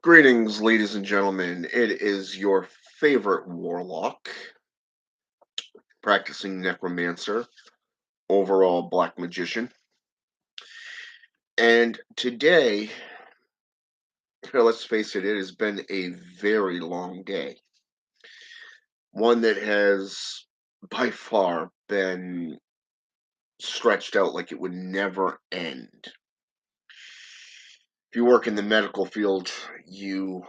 Greetings, ladies and gentlemen. It is your favorite warlock, practicing necromancer, overall black magician. And today, let's face it, it has been a very long day. One that has by far been stretched out like it would never end. If you work in the medical field, you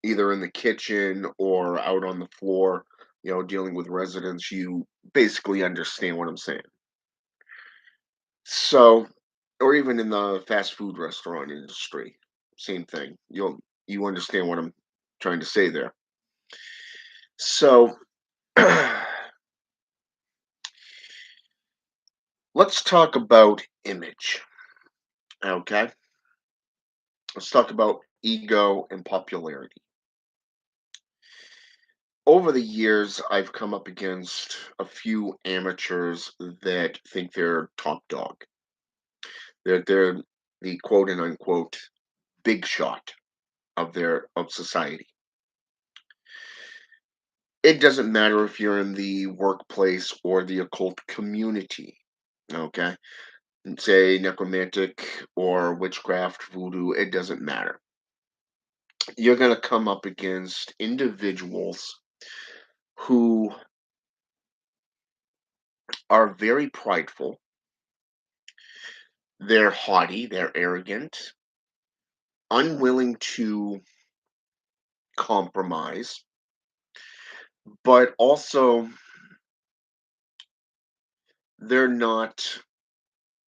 either in the kitchen or out on the floor, dealing with residents, you basically understand what I'm saying. So, or even in the fast food restaurant industry, same thing. You understand what I'm trying to say there. So, let's talk about image. Okay, let's talk about ego and popularity. Over the years, I've come up against a few amateurs that think they're top dog. They're the quote and unquote big shot of society. It doesn't matter if you're in the workplace or the occult community, okay? Say necromantic or witchcraft, voodoo, it doesn't matter. You're going to come up against individuals who are very prideful, they're haughty, they're arrogant, unwilling to compromise, but also they're not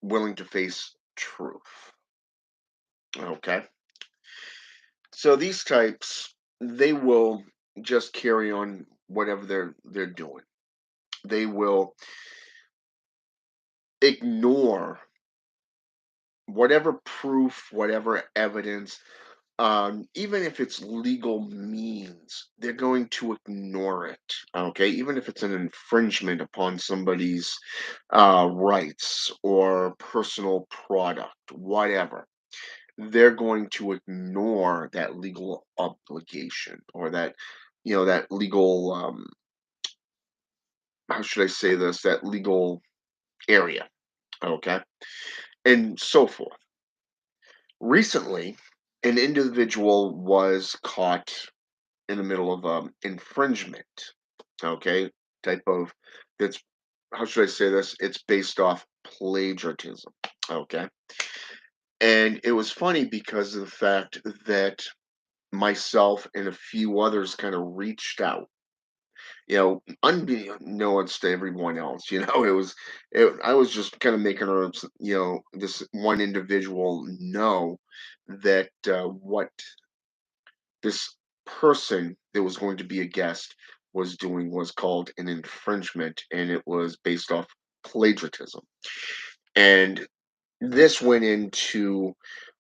willing to face truth, okay? So these types, they will just carry on whatever they're doing. They will ignore whatever proof, whatever evidence, even if it's legal means, they're going to ignore it. Okay, even if it's an infringement upon somebody's rights or personal product, whatever, they're going to ignore that legal obligation or that legal how should I say this, that legal area, okay, and so forth. Recently, an individual was caught in the middle of infringement, okay, type of that's how should I say this? It's based off plagiarism, okay, and it was funny because of the fact that myself and a few others kind of reached out, unbeknownst to everyone else. I was just kind of making this one individual know that what this person that was going to be a guest was doing was called an infringement, and it was based off plagiarism. And this went into,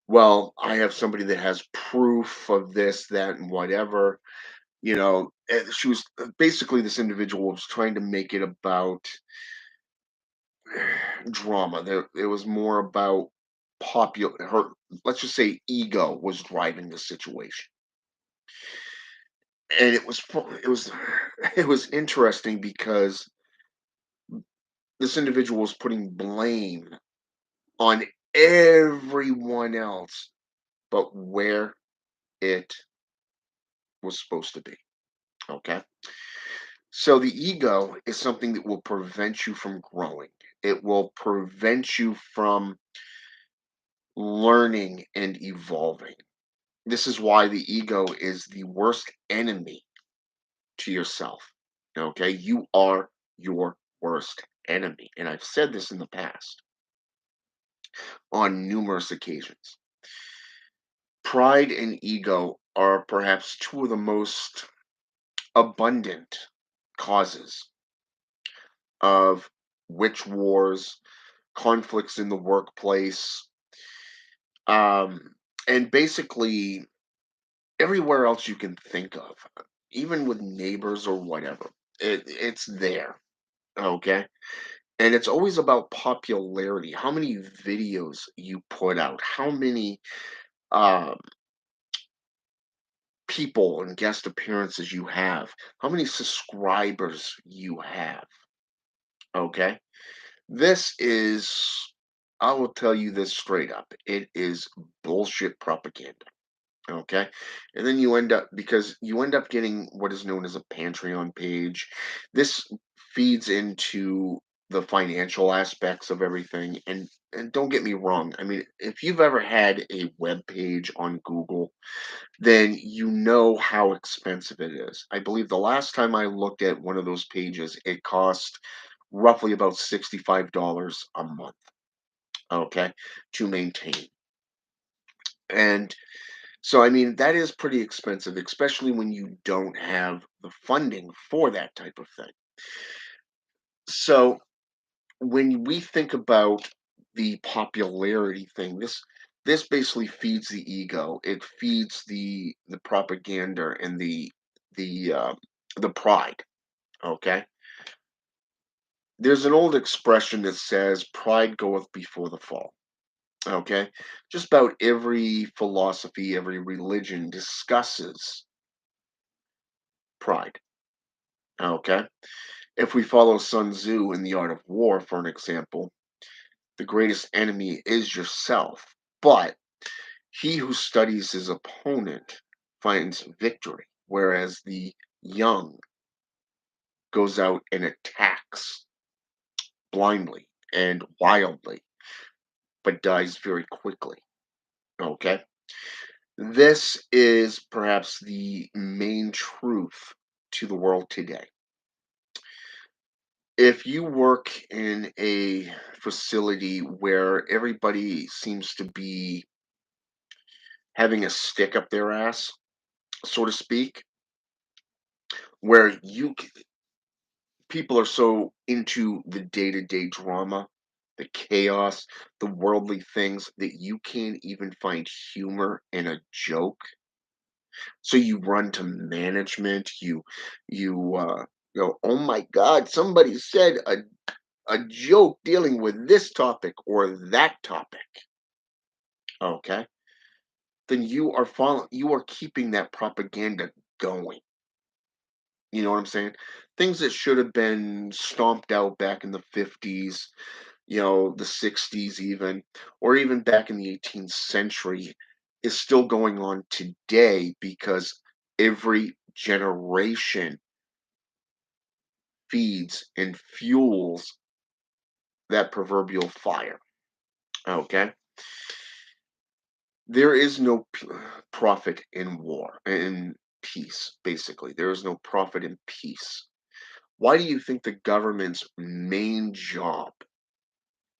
well, I have somebody that has proof of this, that, and whatever. She was basically, this individual was trying to make it about drama. It was more about popular her, let's just say, ego was driving the situation. And it was it was interesting because this individual was putting blame on everyone else but where it was supposed to be. Okay, so the ego is something that will prevent you from growing. It will prevent you from learning and evolving. This is why the ego is the worst enemy to yourself. Okay, you are your worst enemy, and I've said this in the past on numerous occasions. Pride and ego are perhaps two of the most abundant causes of witch wars, conflicts in the workplace, um, and basically everywhere else you can think of, even with neighbors or whatever. It's there, okay? And it's always about popularity, how many videos you put out, how many um, people and guest appearances you have, how many subscribers you have, okay? This is I will tell you this straight up. It is bullshit propaganda. Okay. And then you end up because you end up getting what is known as a Patreon page. This feeds into the financial aspects of everything. And don't get me wrong. I mean, if you've ever had a web page on Google, then you know how expensive it is. I believe the last time I looked at one of those pages, it cost roughly about $65 a month, okay, to maintain. And so, I mean, that is pretty expensive, especially when you don't have the funding for that type of thing. So, when we think about the popularity thing, this basically feeds the ego. It feeds the propaganda and the pride. Okay, there's an old expression that says, "Pride goeth before the fall." Okay, just about every philosophy, every religion discusses pride. Okay, if we follow Sun Tzu in The Art of War, for an example, the greatest enemy is yourself. But he who studies his opponent finds victory, whereas the young goes out and attacks blindly and wildly, but dies very quickly. Okay? This is perhaps the main truth to the world today. If you work in a facility where everybody seems to be having a stick up their ass, so to speak, where people are so into the day-to-day drama, the chaos, the worldly things that you can't even find humor in a joke. So you run to management, you go, "Oh my god, somebody said a joke dealing with this topic or that topic." Okay? Then you are keeping that propaganda going. You know what I'm saying? Things that should have been stomped out back in the 50s, the 60s even, or even back in the 18th century is still going on today because every generation feeds and fuels that proverbial fire. Okay? There is no profit in war, in peace, basically. There is no profit in peace. Why do you think the government's main job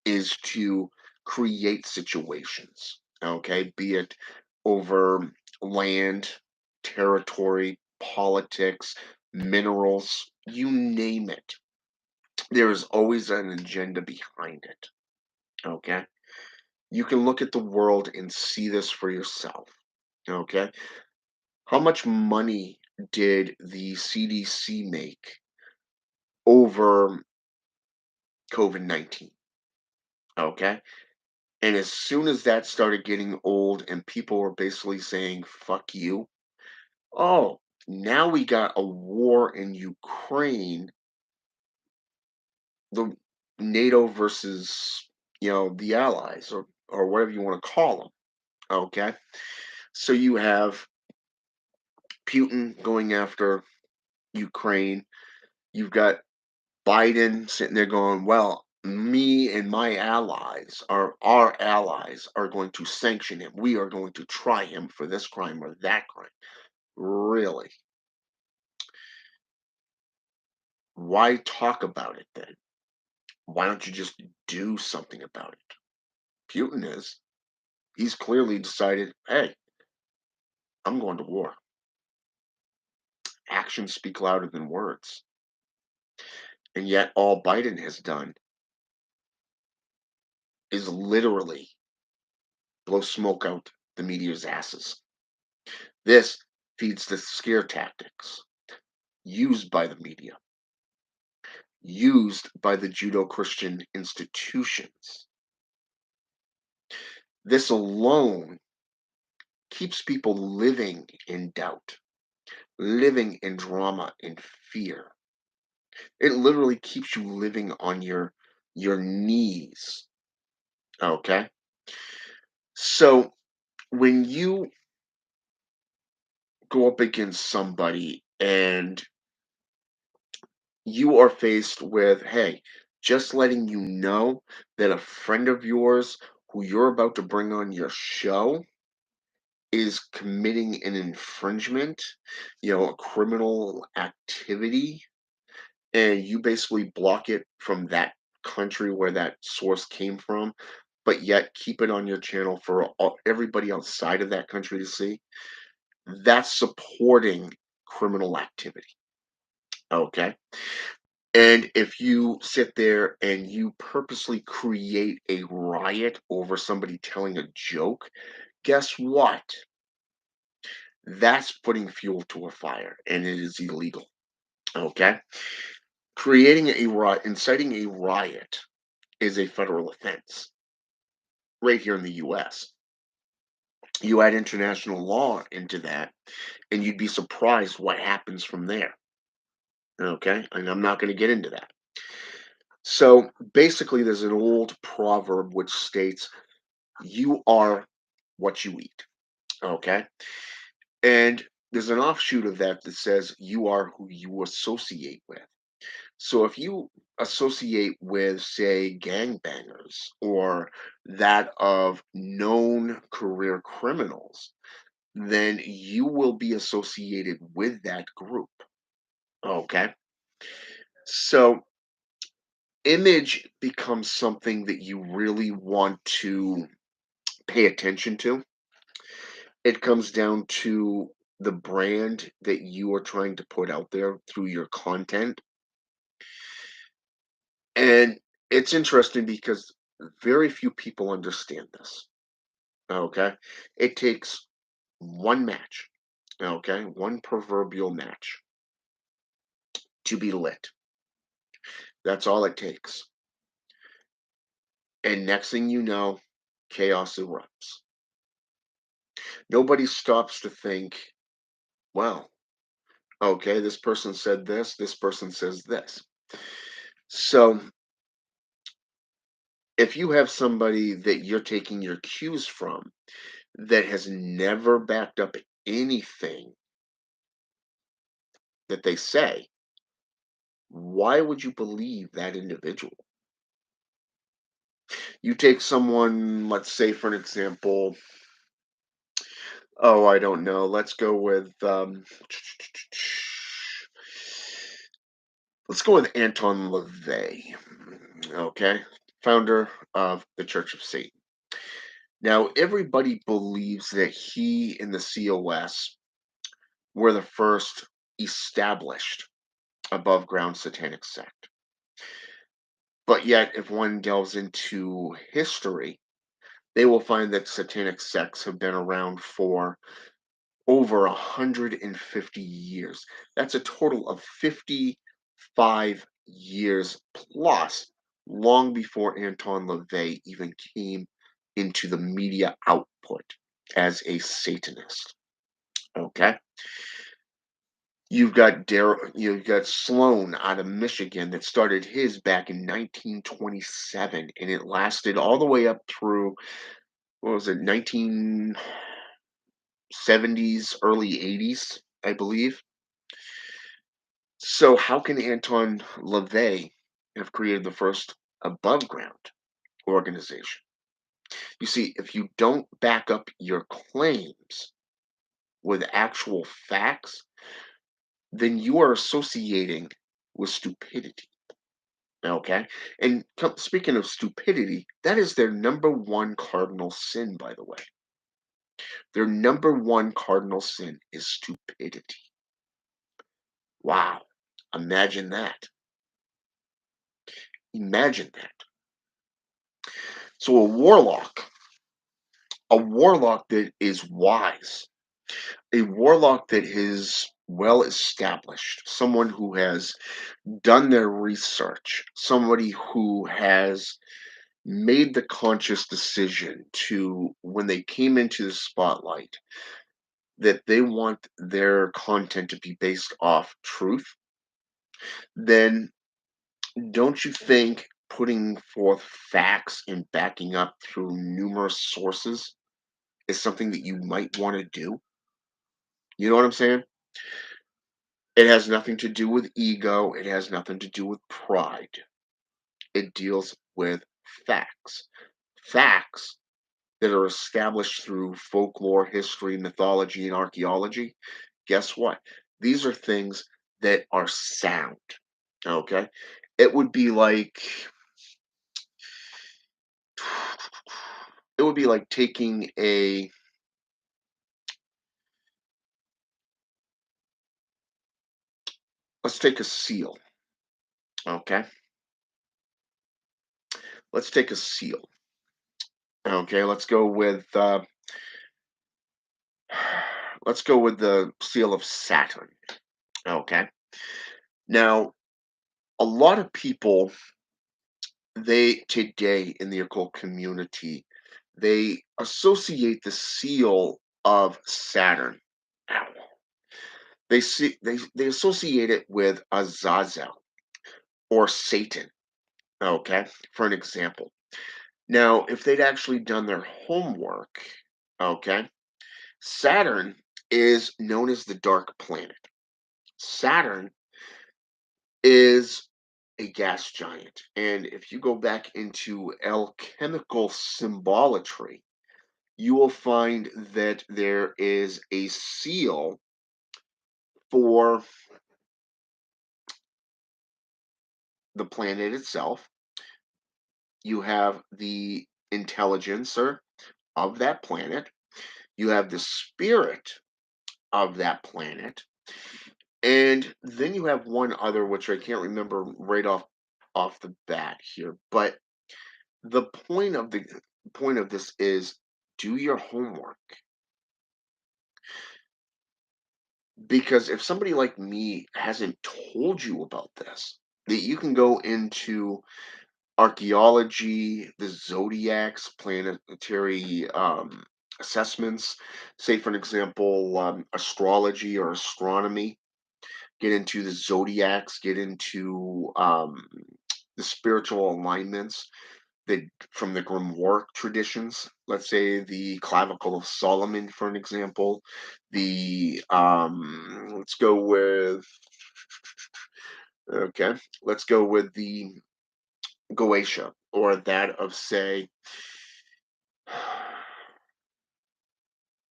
is to create situations? Okay, be it over land, territory, politics, minerals, you name it. There is always an agenda behind it. Okay, you can look at the world and see this for yourself. Okay, how much money did the CDC make over COVID-19? Okay. And as soon as that started getting old and people were basically saying, fuck you, oh, now we got a war in Ukraine, the NATO versus, the Allies or whatever you want to call them. Okay. So you have Putin going after Ukraine. You've got Biden sitting there going, well, me and my allies, our allies, are going to sanction him. We are going to try him for this crime or that crime. Really? Why talk about it then? Why don't you just do something about it? Putin is. He's clearly decided, hey, I'm going to war. Actions speak louder than words. And yet, all Biden has done is literally blow smoke out the media's asses. This feeds the scare tactics used by the media, used by the Judo Christian institutions. This alone keeps people living in doubt. living in drama and fear. It literally keeps you living on your knees, okay? So, when you go up against somebody and you are faced with, hey, just letting you know that a friend of yours who you're about to bring on your show is committing an infringement, a criminal activity, and you basically block it from that country where that source came from, but yet keep it on your channel for everybody outside of that country to see, that's supporting criminal activity. Okay. And if you sit there and you purposely create a riot over somebody telling a joke, guess what? That's putting fuel to a fire and it is illegal. Okay. Creating a riot, inciting a riot is a federal offense right here in the US. You add international law into that, and you'd be surprised what happens from there. Okay. And I'm not going to get into that. So basically, there's an old proverb which states, you are what you eat. Okay. And there's an offshoot of that that says, you are who you associate with. So if you associate with, say, gangbangers or that of known career criminals, then you will be associated with that group. Okay. So image becomes something that you really want to pay attention to. It comes down to the brand that you are trying to put out there through your content. And it's interesting because very few people understand this. Okay. It takes one match, okay, one proverbial match to be lit. That's all it takes. And next thing you know, chaos erupts. Nobody stops to think, well, okay, this person said this person says this. So if you have somebody that you're taking your cues from that has never backed up anything that they say, why would you believe that individual? You take someone, let's say, for an example, oh, I don't know. Let's go with Anton LaVey, okay, founder of the Church of Satan. Now, everybody believes that he and the COS were the first established above ground satanic sect. But yet, if one delves into history, they will find that satanic sects have been around for over 150 years. That's a total of 55 years plus, long before Anton LaVey even came into the media output as a Satanist. Okay. You've got Sloan out of Michigan that started his back in 1927, and it lasted all the way up through, what was it, 1970s, early 80s, I believe. So how can Anton LaVey have created the first above ground organization? You see, if you don't back up your claims with actual facts, then you are associating with stupidity. Okay. And speaking of stupidity, that is their number one cardinal sin, by the way. Their number one cardinal sin is stupidity. Wow. Imagine that. Imagine that. So a warlock that is wise, a warlock that is well established, someone who has done their research, somebody who has made the conscious decision to, when they came into the spotlight, that they want their content to be based off truth, then don't you think putting forth facts and backing up through numerous sources is something that you might want to do? You know what I'm saying? It has nothing to do with ego, it has nothing to do with pride. It deals with facts. Facts that are established through folklore, history, mythology, and archaeology. Guess what? These are things that are sound. Okay? It would be like it would be like taking a let's take a seal. Okay? Let's take a seal. Okay, let's go with the seal of Saturn. Okay. Now, a lot of people, they today in the occult community, they associate the seal of Saturn. Ow. They associate it with Azazel or Satan. Okay, for an example. Now, if they'd actually done their homework, okay, Saturn is known as the dark planet. Saturn is a gas giant. And if you go back into alchemical symbolatry, you will find that there is a seal for the planet itself. You have the intelligencer of that planet, you have the spirit of that planet, and then you have one other which I can't remember right off the bat here, but the point of this is do your homework, because if somebody like me hasn't told you about this, that you can go into archaeology, the zodiacs, planetary assessments, say for an example, astrology or astronomy, get into the zodiacs, get into the spiritual alignments that from the grimoire traditions, let's say the clavicle of Solomon for an example, the let's go with okay, let's go with the Goetia, or that of say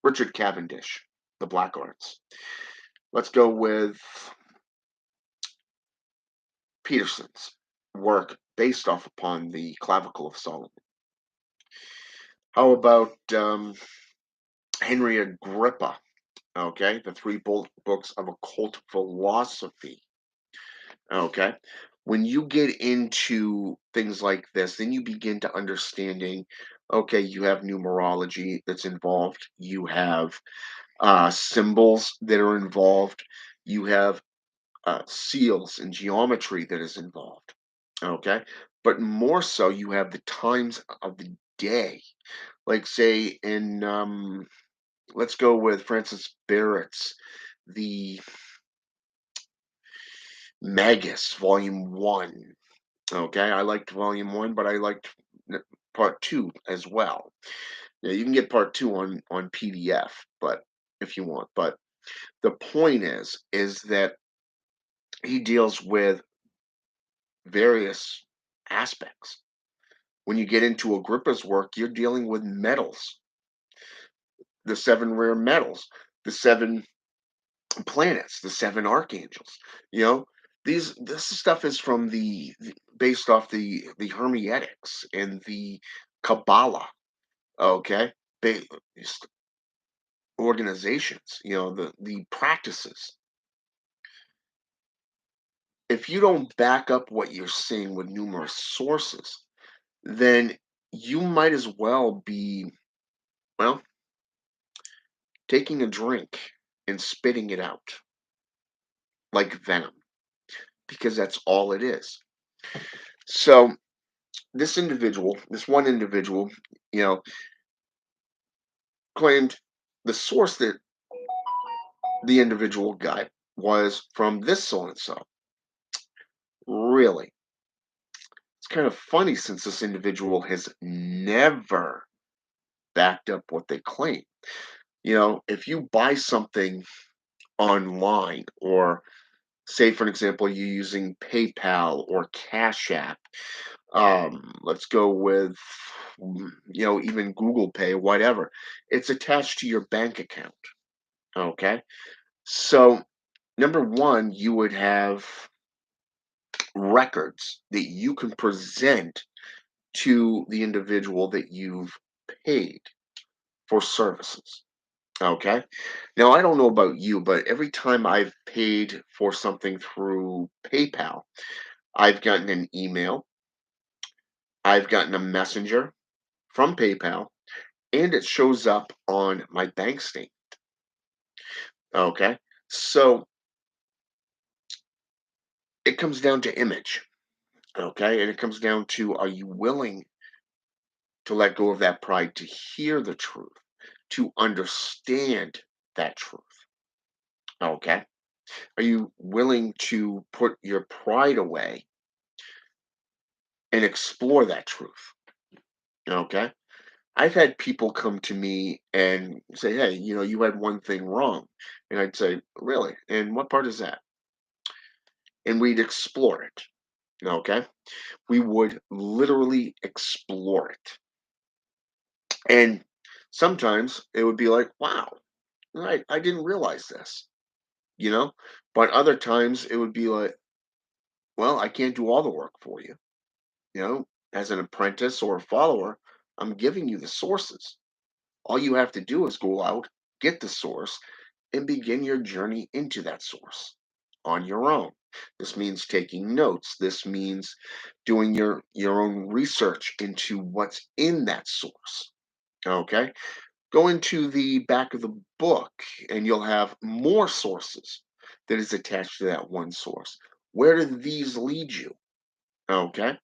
Richard Cavendish, the Black Arts. Let's go with Peterson's work based off upon the clavicle of Solomon. How about Henry Agrippa? Okay, the three books of occult philosophy. Okay, when you get into things like this, then you begin to understanding. Okay, you have numerology that's involved. You have symbols that are involved. You have seals and geometry that is involved. Okay, but more so, you have the times of the day. Like say in let's go with Francis Barrett's The Magus Volume 1. Okay, I liked Volume 1, but I liked Part 2 as well. Now, you can get Part 2 on PDF, but if you want, but the point is that he deals with various aspects. When you get into Agrippa's work, you're dealing with metals, the seven rare metals, the seven planets, the seven archangels. You know, this stuff is from based off the Hermeneutics and the Kabbalah. Okay, ba- organizations. You know, the practices. If you don't back up what you're seeing with numerous sources, then you might as well be, well, taking a drink and spitting it out like venom, because that's all it is. So this one individual, you know, claimed the source that the individual guy was from this so and so. Really? It's kind of funny since this individual has never backed up what they claim. If you buy something online, or say, for an example, you're using PayPal or Cash App, let's go with, even Google Pay, whatever, it's attached to your bank account. Okay. So, number one, you would have records that you can present to the individual that you've paid for services. Okay. Now, I don't know about you, but every time I've paid for something through PayPal, I've gotten an email, I've gotten a messenger from PayPal, and it shows up on my bank statement. Okay. So it comes down to image. Okay. And it comes down to, are you willing to let go of that pride to hear the truth, to understand that truth? Okay. Are you willing to put your pride away and explore that truth? Okay. I've had people come to me and say, "Hey, you had one thing wrong." And I'd say, "Really? And what part is that?" And we'd explore it. Okay. We would literally explore it. And sometimes it would be like, wow, I didn't realize this, you know? But other times it would be like, well, I can't do all the work for you. As an apprentice or a follower, I'm giving you the sources. All you have to do is go out, get the source, and begin your journey into that source on your own. This means taking notes. This means doing your own research into what's in that source. Okay? Go into the back of the book and you'll have more sources that is attached to that one source. Where do these lead you? Okay?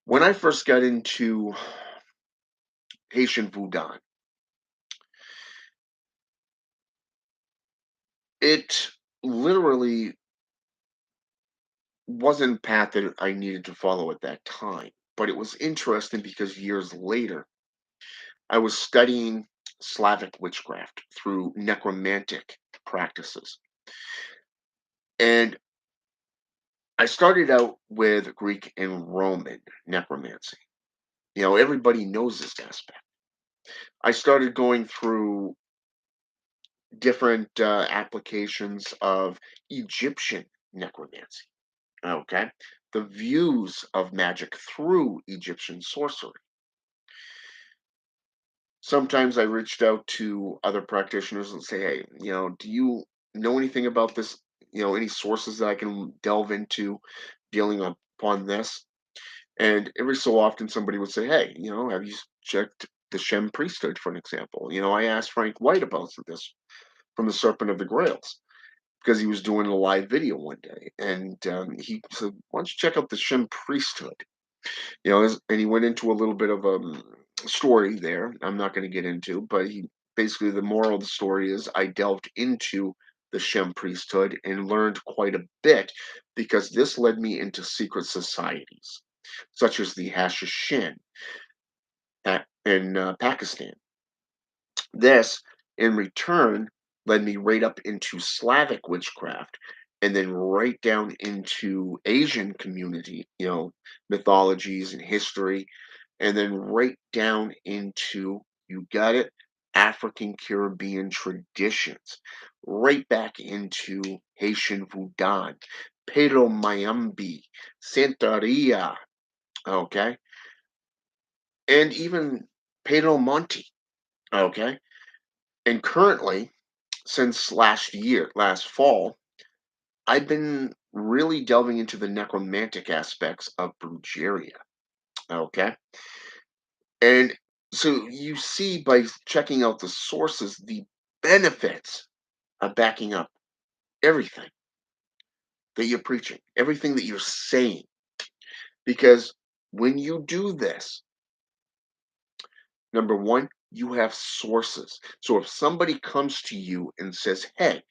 When I first got into Haitian Voodoo, it literally wasn't a path that I needed to follow at that time. But it was interesting because years later, I was studying Slavic witchcraft through necromantic practices. And I started out with Greek and Roman necromancy. Everybody knows this aspect. I started going through different applications of Egyptian necromancy. Okay. The views of magic through Egyptian sorcery. Sometimes I reached out to other practitioners and say, hey, do you know anything about this? Any sources that I can delve into dealing upon this? And every so often somebody would say, hey, have you checked the Shem priesthood, for an example? I asked Frank White about this from the Serpent of the Grails because he was doing a live video one day. And he said, why don't you check out the Shem priesthood? And he went into a little bit of a story there. I'm not going to get into, but he basically, the moral of the story is I delved into the Shem priesthood and learned quite a bit because this led me into secret societies such as the Hashishin in Pakistan. This, in return, led me right up into Slavic witchcraft and then right down into Asian community, mythologies and history, and then right down into, you got it, African Caribbean traditions, right back into Haitian Voodoo, Pero Mayambi, Santeria, okay, and even Pedro Monte, okay. And currently, since last fall, I've been really delving into the necromantic aspects of Brujeria. Okay. And so you see by checking out the sources, the benefits of backing up everything that you're preaching, everything that you're saying. Because when you do this, number one, You have sources. So if somebody comes to you and says, "Hey,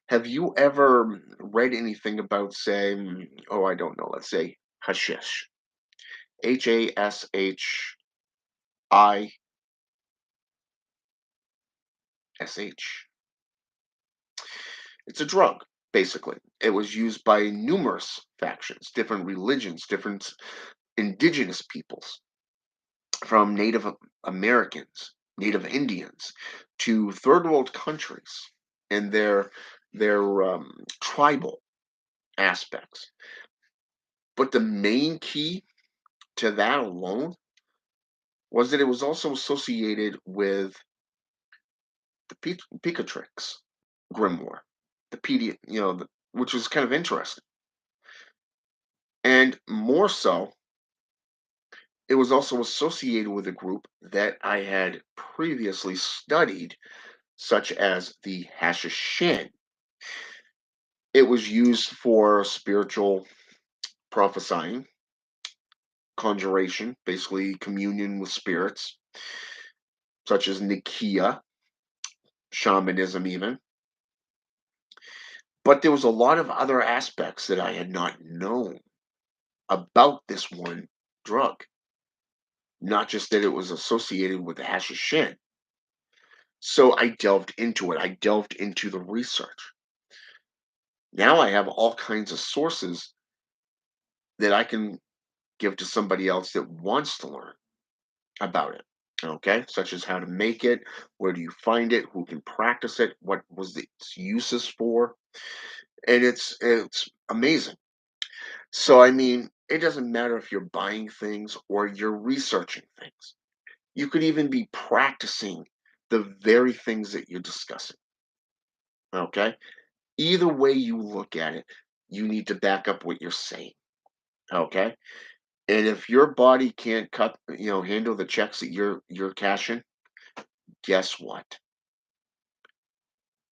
have you ever read anything about, say, oh, I don't know, let's say hashish, HASHISH. It's a drug, basically. It was used by numerous factions, different religions, different indigenous peoples, from Native Americans, Native Indians, to third world countries and their tribal aspects. But the main key to that alone was that it was also associated with the Picatrix grimoire, which was kind of interesting. And more so, it was also associated with a group that I had previously studied, such as the Hashishin. It was used for spiritual prophesying, conjuration, basically communion with spirits, such as Nikia, shamanism, even. But there was a lot of other aspects that I had not known about this one drug, not just that it was associated with the Hashishin. So I delved into it. I delved into the research. Now I have all kinds of sources that I can give to somebody else that wants to learn about it. Okay, such as how to make it, where do you find it, who can practice it, what was its uses for, and it's amazing. So I mean, it doesn't matter if you're buying things or you're researching things. You could even be practicing the very things that you're discussing. Okay, either way you look at it, you need to back up what you're saying. Okay, and if your body can't handle the checks that you're cashing, guess what?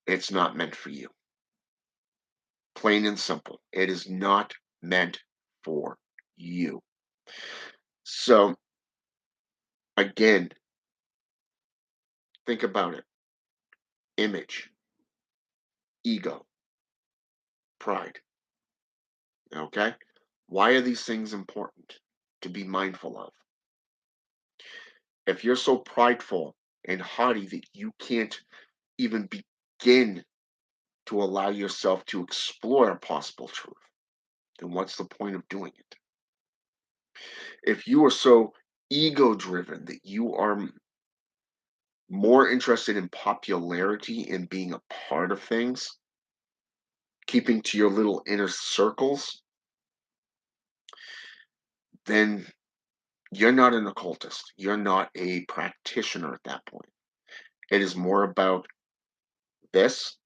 It's not meant for you. Plain and simple. It is not meant for you. So again, think about it. Image, ego, pride. Okay? Why are these things important to be mindful of? If you're so prideful and haughty that you can't even begin to allow yourself to explore a possible truth, then what's the point of doing it? If you are so ego driven that you are more interested in popularity and being a part of things, keeping to your little inner circles, then you're not an occultist. You're not a practitioner at that point. It is more about this.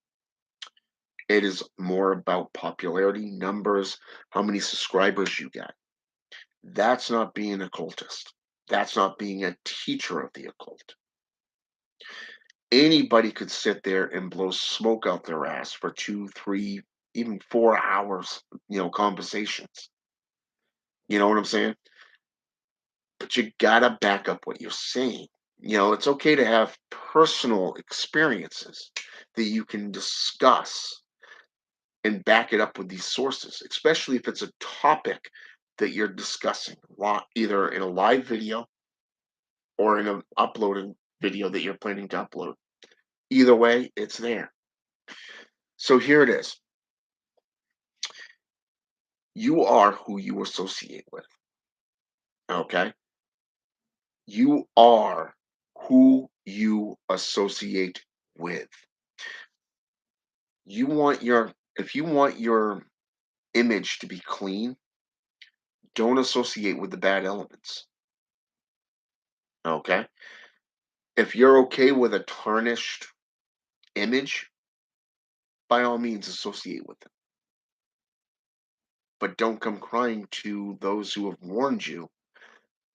It is more about popularity, numbers, how many subscribers you get. That's not being an occultist. That's not being a teacher of the occult. Anybody could sit there and blow smoke out their ass for 2, 3, even 4 hours, conversations. You know what I'm saying? But you gotta back up what you're saying. It's okay to have personal experiences that you can discuss and back it up with these sources, especially if it's a topic that you're discussing, either in a live video or in an uploaded video that you're planning to upload. Either way, it's there. So here it is. You are who you associate with. Okay? You are who you associate with. If you want your image to be clean, don't associate with the bad elements. Okay? If you're okay with a tarnished image, by all means associate with them. But don't come crying to those who have warned you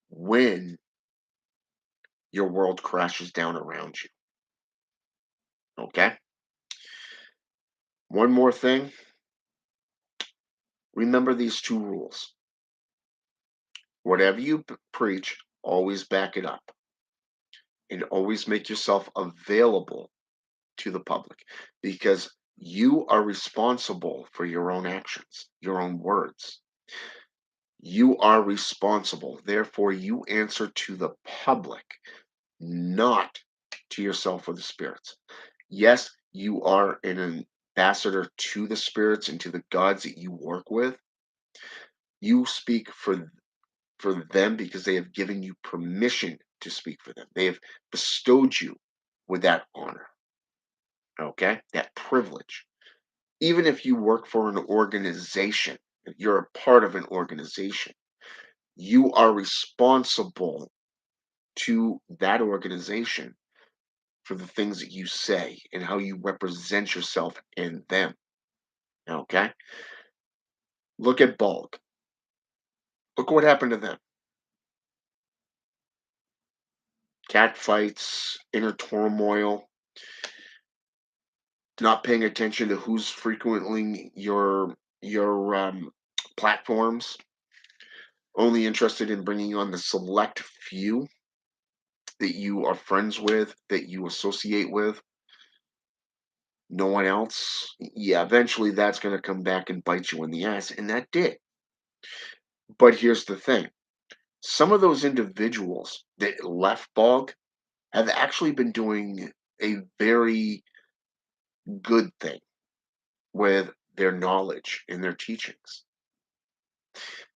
when your world crashes down around you. Okay? One more thing. Remember these two rules. Whatever you preach, always back it up. and always make yourself available to the public because you are responsible for your own actions, your own words. You are responsible. Therefore, you answer to the public, not to yourself or the spirits. Yes, you are an ambassador to the spirits and to the gods that you work with. You speak for them because they have given you permission to speak for them. They have bestowed you with that honor, okay? That privilege. Even if you work for an organization, if you're a part of an organization, you are responsible to that organization for the things that you say and how you represent yourself and them, okay? Look at Bulk. Look what happened to them. Cat fights, inner turmoil, not paying attention to who's frequenting your platforms, only interested in bringing on the select few that you are friends with, that you associate with, no one else. Yeah, eventually that's going to come back and bite you in the ass, and that did. But here's the thing: some of those individuals that left Bog have actually been doing a very good thing with their knowledge and their teachings.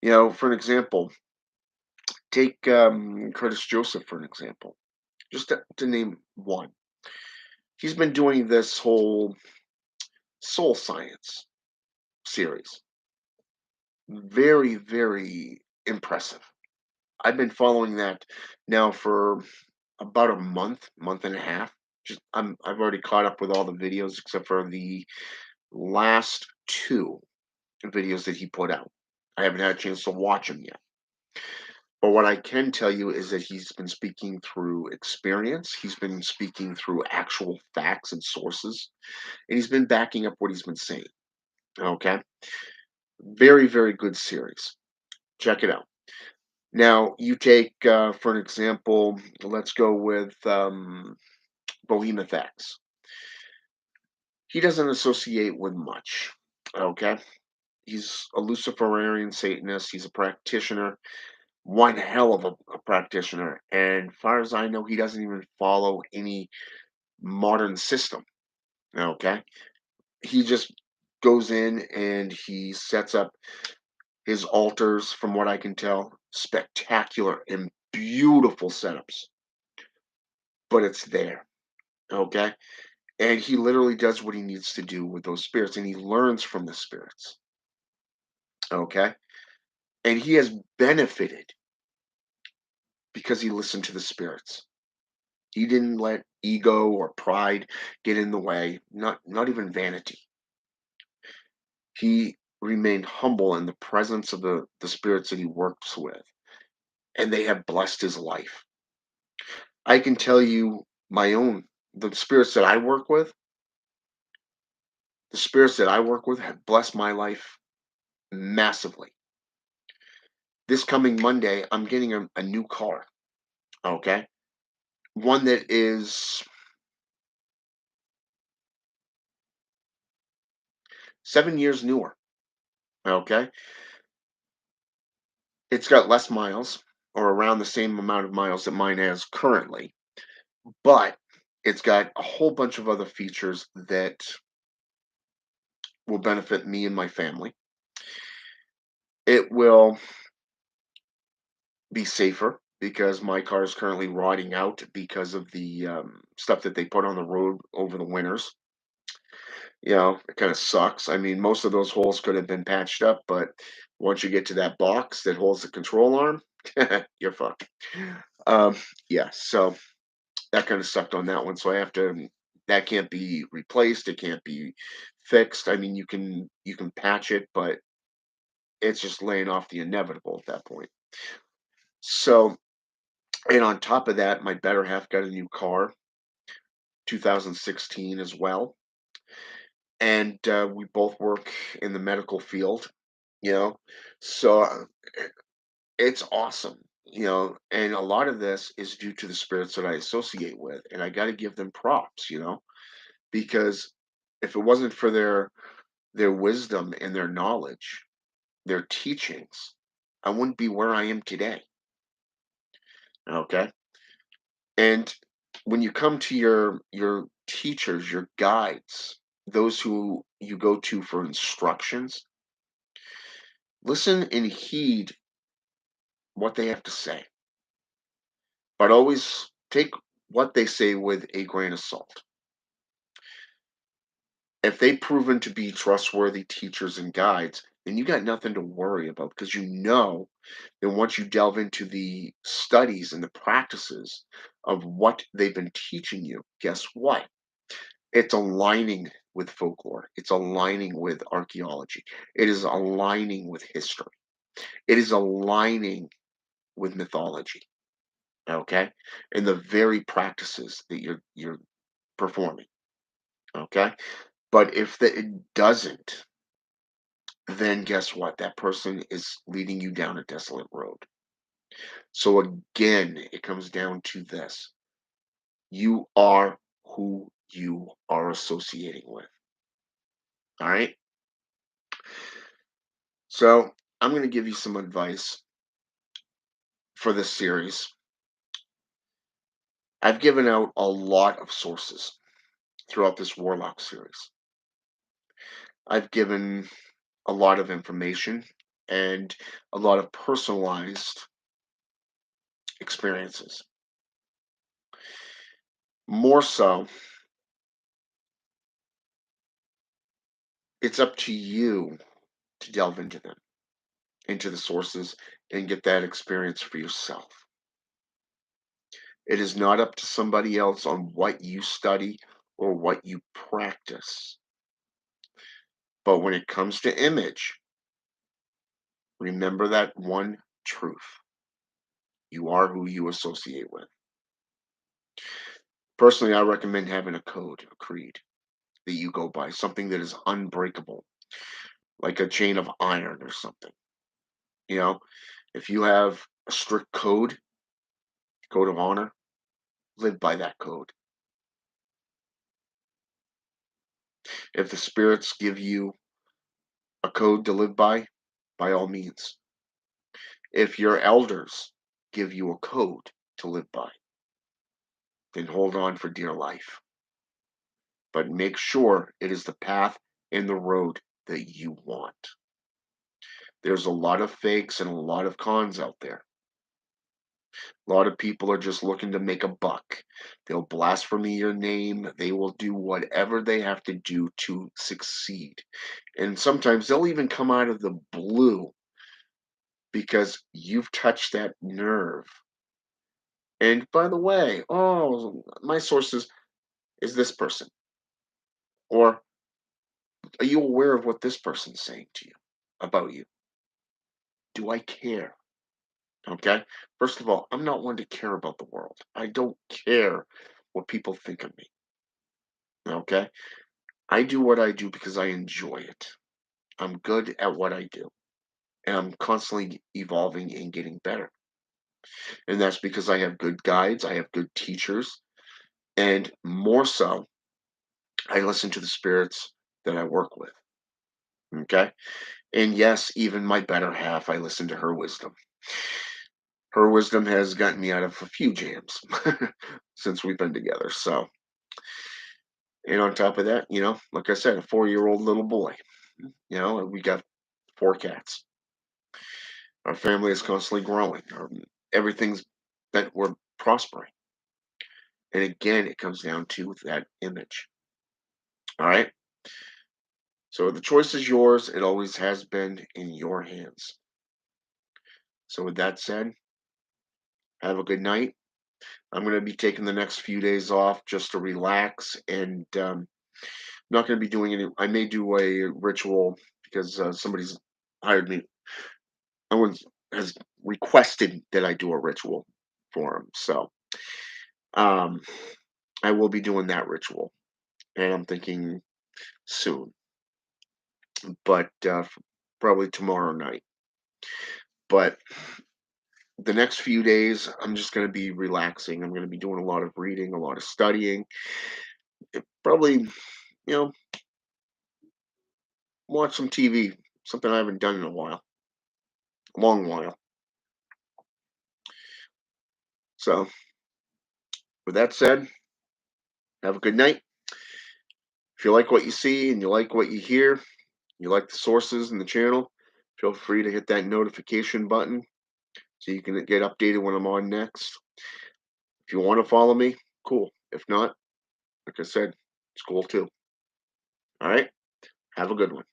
For an example, take Curtis Joseph for an example, just to name one. He's been doing this whole soul science series. Very, very impressive. I've been following that now for about a month and a half. I've already caught up with all the videos except for the last two videos that he put out. I haven't had a chance to watch them yet. But what I can tell you is that he's been speaking through experience. He's been speaking through actual facts and sources, and he's been backing up what he's been saying. Okay. Very, very good series. Check it out. Now, you take, for an example, let's go with Behemoth X. He doesn't associate with much. Okay. He's a Luciferian Satanist. He's a practitioner, one hell of a practitioner. And far as I know, he doesn't even follow any modern system. Okay. He just goes in and he sets up his altars, from what I can tell, spectacular and beautiful setups, but it's there. Okay. And he literally does what he needs to do with those spirits and he learns from the spirits. Okay. And he has benefited because he listened to the spirits. He didn't let ego or pride get in the way, not even vanity. He remained humble in the presence of the spirits that he works with, and they have blessed his life. I can tell you the spirits that I work with, the spirits that I work with have blessed my life massively. This coming Monday, I'm getting a new car, okay? One that is 7 years newer, okay? It's got less miles or around the same amount of miles that mine has currently, but it's got a whole bunch of other features that will benefit me and my family. It will be safer because my car is currently rotting out because of the stuff that they put on the road over the winters. It kind of sucks. I mean, most of those holes could have been patched up, but once you get to that box that holds the control arm, you're fucked. Um, yeah, so that kind of sucked on that one. So I have to. That can't be replaced. It can't be fixed. I mean, you can patch it, but it's just laying off the inevitable at that point. So, and on top of that, my better half got a new car, 2016 as well, and we both work in the medical field. You know, so it's awesome. And a lot of this is due to the spirits that I associate with, and I got to give them props, because if it wasn't for their wisdom and their knowledge, their teachings, I wouldn't be where I am today. Okay. And when you come to your teachers, your guides, those who you go to for instructions, listen and heed what they have to say, but always take what they say with a grain of salt. If they've proven to be trustworthy teachers and guides, then you got nothing to worry about, because you know that once you delve into the studies and the practices of what they've been teaching you, guess what? It's aligning with folklore. It's aligning with archaeology. It is aligning with history. It is aligning with mythology. Okay, and the very practices that you're performing. Okay, but if it doesn't, then guess what? That person is leading you down a desolate road. So again, it comes down to this: you are who you are associating with. All right. So I'm going to give you some advice for this series. I've given out a lot of sources throughout this Warlock series. I've given a lot of information and a lot of personalized experiences. More so, it's up to you to delve into them, into the sources, and get that experience for yourself. It is not up to somebody else on what you study or what you practice. But when it comes to image, remember that one truth: you are who you associate with. Personally, I recommend having a code, a creed that you go by, something that is unbreakable, like a chain of iron or something. You know, if you have a strict code of honor, live by that code. If the spirits give you a code to live by all means. If your elders give you a code to live by, then hold on for dear life. But make sure it is the path and the road that you want. There's a lot of fakes and a lot of cons out there. A lot of people are just looking to make a buck. They'll blaspheme your name. They will do whatever they have to do to succeed. And sometimes they'll even come out of the blue because you've touched that nerve. And by the way, oh, my sources is this person. Or are you aware of what this person's saying to you about you? Do I care? Okay. First of all, I'm not one to care about the world. I don't care what people think of me. Okay. I do what I do because I enjoy it. I'm good at what I do. And I'm constantly evolving and getting better. And that's because I have good guides, I have good teachers, and more so, I listen to the spirits that I work with. Okay. And yes, even my better half, I listen to her wisdom. Her wisdom has gotten me out of a few jams since we've been together. So, and on top of that, like I said, a 4-year-old little boy, and we got 4 cats. Our family is constantly growing. Everything's that we're prospering. And again, it comes down to that image. All right. So the choice is yours. It always has been in your hands. So with that said, have a good night. I'm going to be taking the next few days off just to relax, and not going to be doing any. I may do a ritual because somebody's hired me. Someone has requested that I do a ritual for him, so um, I will be doing that ritual, and I'm thinking soon, but probably tomorrow night. But the next few days, I'm just going to be relaxing. I'm going to be doing a lot of reading, a lot of studying. Probably, know, watch some TV, something I haven't done in a long while. So, with that said, have a good night. If you like what you see and you like what you hear, you like the sources and the channel, feel free to hit that notification button so you can get updated when I'm on next. If you want to follow me, cool. If not, like I said, it's cool too. All right. Have a good one.